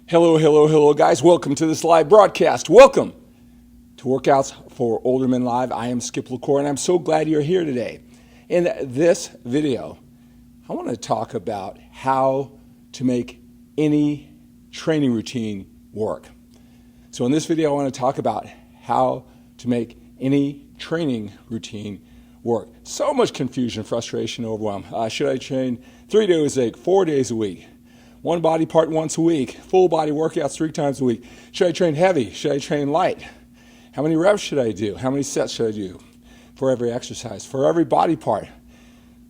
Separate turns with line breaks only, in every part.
Hello, guys. Welcome to this live broadcast. Welcome to Workouts for Older Men Live. I am Skip La Cour, and I'm so glad you're here today. In this video, I want to talk about how to make any training routine work. So in this video, I want to talk about how to make any training routine work. So much confusion, frustration, overwhelm. Should I train 3 days a week, 4 days a week? One body part once a week, full body workouts 3 times a week. Should I train heavy? Should I train light? How many reps should I do? How many sets should I do for every exercise, for every body part?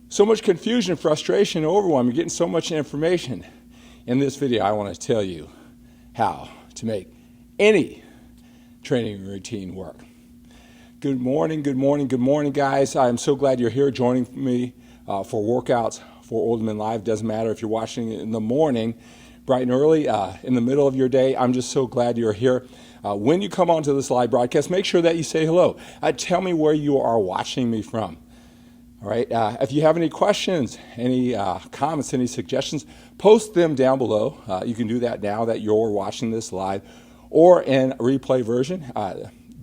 So much confusion, frustration, overwhelm. You're getting so much information. In this video, I want to tell you how to make any training routine work. Good morning, guys. I'm so glad you're here joining me for Workouts for Older Men Live. Doesn't matter if you're watching it in the morning, bright and early, in the middle of your day. I'm just so glad you're here. When you come onto this live broadcast, make sure that you say hello. Tell me where you are watching me from. All right. If you have any questions, any comments, any suggestions, post them down below. You can do that now that you're watching this live, or in a replay version.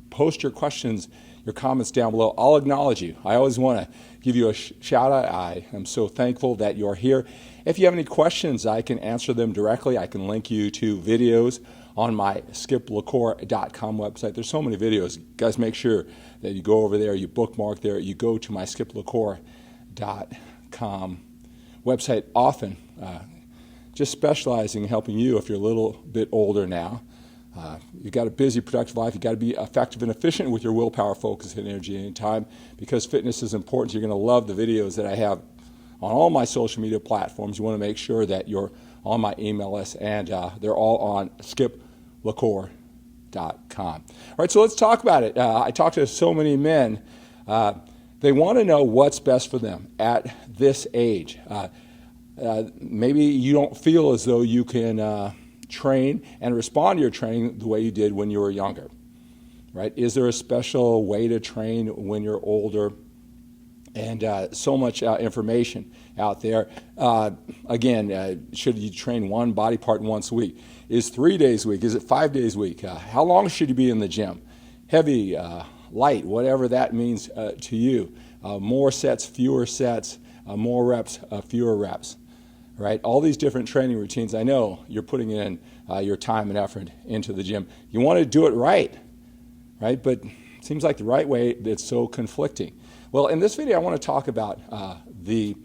Post your questions, your comments down below. I'll acknowledge you. I always want to give you a shout out. I am so thankful that you're here. If you have any questions, I can answer them directly. I can link you to videos on my skiplacour.com website. There's so many videos. Guys, make sure that you go over there, you bookmark there, you go to my skiplacour.com website often, just specializing in helping you if you're a little bit older now. You've got a busy, productive life. You've got to be effective and efficient with your willpower, focus, and energy and time, because fitness is important. You're going to love the videos that I have on all my social media platforms. You want to make sure that you're on my email list, and they're all on skiplacour.com. All right, so let's talk about it. I talk to so many men. They want to know what's best for them at this age. Maybe you don't feel as though you can train and respond to your training the way you did when you were younger, right? Is there a special way to train when you're older? And so much information out there. Again, should you train one body part once a week? Is 3 days a week? Is it 5 days a week? How long should you be in the gym? Heavy, light, whatever that means to you. More sets, fewer sets, more reps, fewer reps. Right? All these different training routines. I know you're putting in your time and effort into the gym. You want to do it right? But it seems like the right way, it's so conflicting. Well, in this video, I want to talk about the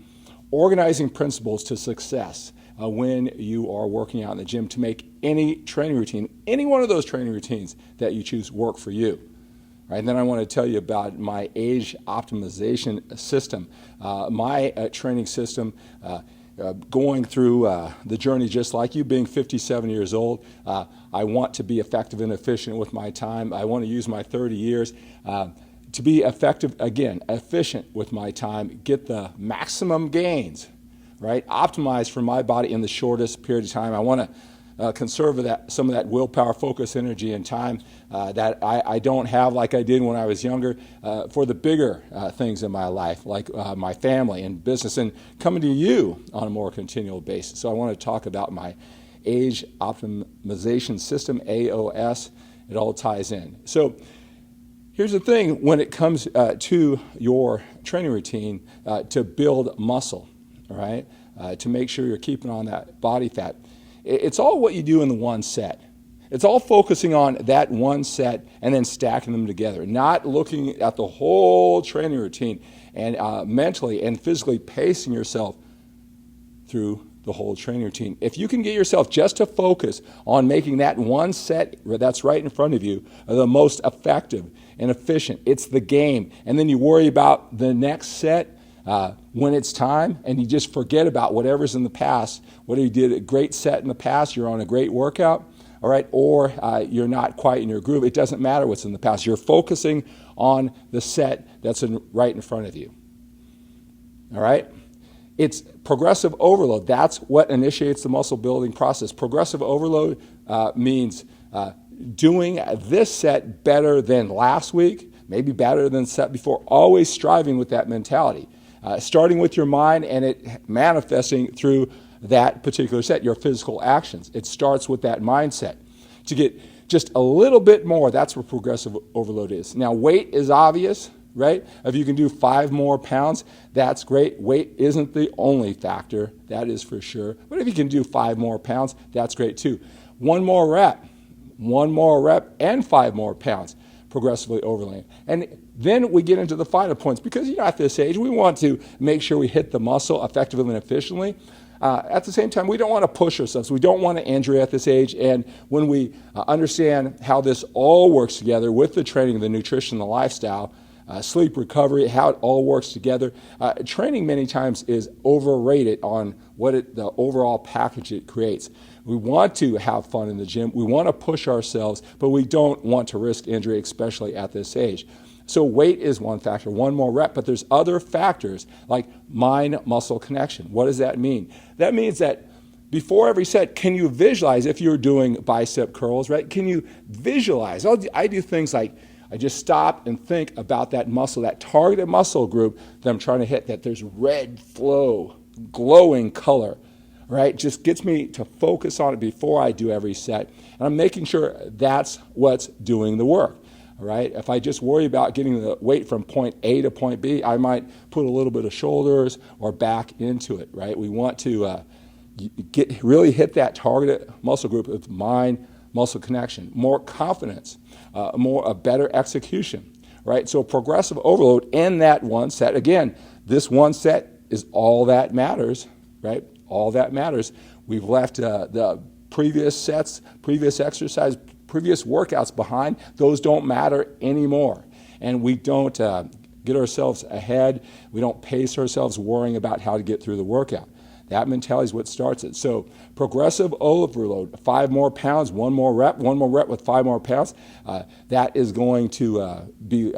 organizing principles to success when you are working out in the gym to make any training routine, any one of those training routines that you choose, work for you. Right? And then I want to tell you about my age optimization system, my training system. Going through the journey just like you, being 57 years old. I want to be effective and efficient with my time. I want to use my 30 years to be effective, again, efficient with my time, get the maximum gains, right? Optimize for my body in the shortest period of time. I want to conserve some of that willpower, focus, energy, and time that I don't have like I did when I was younger for the bigger things in my life, like my family and business, and coming to you on a more continual basis. So I want to talk about my age optimization system, AOS. It all ties in. So here's the thing when it comes to your training routine to build muscle, all right, to make sure you're keeping on that body fat. It's all what you do in the one set. It's all focusing on that one set and then stacking them together, not looking at the whole training routine and mentally and physically pacing yourself through the whole training routine. If you can get yourself just to focus on making that one set that's right in front of you the most effective and efficient, it's the game. And then you worry about the next set when it's time, and you just forget about whatever's in the past, whether you did a great set in the past, you're on a great workout, all right, or you're not quite in your groove. It doesn't matter what's in the past. You're focusing on the set that's right in front of you, all right? It's progressive overload. That's what initiates the muscle building process. Progressive overload means doing this set better than last week, maybe better than set before, always striving with that mentality. Starting with your mind and it manifesting through that particular set, your physical actions. It starts with that mindset. To get just a little bit more, that's what progressive overload is. Now, weight is obvious, right? If you can do 5 more pounds, that's great. Weight isn't the only factor, that is for sure. But if you can do 5 more pounds, that's great too. One more rep, and 5 more pounds, progressively overloading. And then we get into the finer points because, at this age, we want to make sure we hit the muscle effectively and efficiently. At the same time, we don't want to push ourselves. We don't want to injury at this age. And when we understand how this all works together with the training, the nutrition, the lifestyle, sleep, recovery, how it all works together, training many times is overrated on what the overall package it creates. We want to have fun in the gym. We want to push ourselves, but we don't want to risk injury, especially at this age. So weight is one factor, one more rep, but there's other factors like mind-muscle connection. What does that mean? That means that before every set, can you visualize, if you're doing bicep curls, right? Can you visualize? I do things like I just stop and think about that muscle, that targeted muscle group that I'm trying to hit, that there's red flow, glowing color, right? Just gets me to focus on it before I do every set. And I'm making sure that's what's doing the work. All right? If I just worry about getting the weight from point A to point B, I might put a little bit of shoulders or back into it, right? We want to really hit that targeted muscle group with mind-muscle connection, more confidence, a better execution, right? So progressive overload in that one set. Again, this one set is all that matters, right? All that matters. We've left the previous sets, previous exercise, previous workouts behind. Those don't matter anymore. And we don't get ourselves ahead. We don't pace ourselves worrying about how to get through the workout. That mentality is what starts it. So progressive overload, 5 more pounds, one more rep with 5 more pounds. That is going to be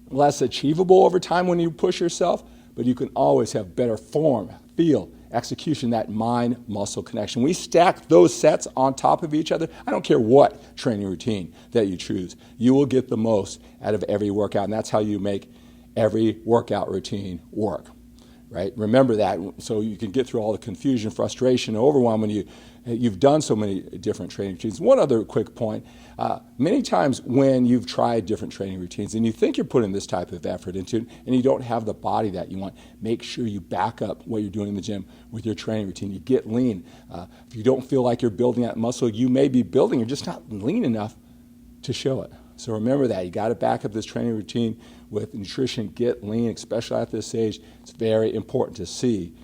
less achievable over time when you push yourself, but you can always have better form, feel, execution, that mind-muscle connection. We stack those sets on top of each other. I don't care what training routine that you choose. You will get the most out of every workout, and that's how you make every workout routine work, right? Remember that so you can get through all the confusion, frustration, overwhelm when you've done so many different training routines. One other quick point. Many times when you've tried different training routines and you think you're putting this type of effort into it and you don't have the body that you want, make sure you back up what you're doing in the gym with your training routine. You get lean. If you don't feel like you're building that muscle, you may be building, you're just not lean enough to show it. So remember that. You got to back up this training routine with nutrition, get lean, especially at this age. It's very important to see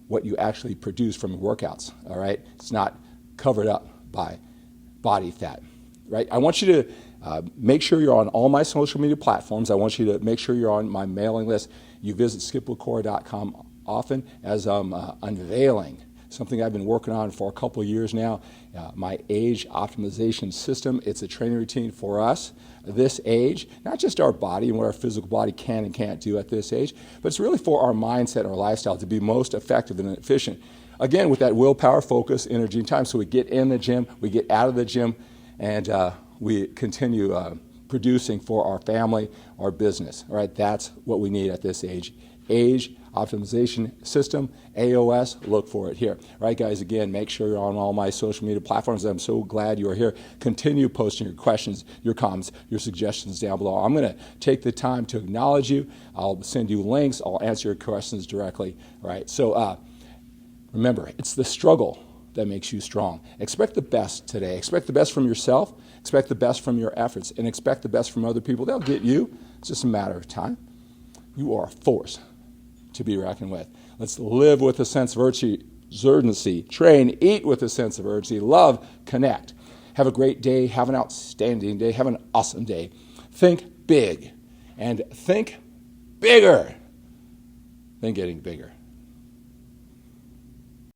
what you actually produce from your workouts, all right? It's not covered up by body fat, right? I want you to make sure you're on all my social media platforms. I want you to make sure you're on my mailing list. You visit skiplacour.com often as I'm unveiling something I've been working on for a couple of years now, my age optimization system. It's a training routine for us, this age, not just our body and what our physical body can and can't do at this age, but it's really for our mindset and our lifestyle to be most effective and efficient. Again, with that willpower, focus, energy, and time. So we get in the gym, we get out of the gym, and we continue producing for our family, our business. All right, that's what we need at this age. Age optimization system, AOS, look for it here. All right, guys, again, make sure you're on all my social media platforms. I'm so glad you're here. Continue posting your questions, your comments, your suggestions down below. I'm going to take the time to acknowledge you. I'll send you links. I'll answer your questions directly. All right, so remember, it's the struggle that makes you strong. Expect the best today. Expect the best from yourself. Expect the best from your efforts. And expect the best from other people. They'll get you. It's just a matter of time. You are a force to be reckoned with. Let's live with a sense of urgency. Train, eat with a sense of urgency. Love, connect. Have a great day. Have an outstanding day. Have an awesome day. Think big and think bigger than getting bigger.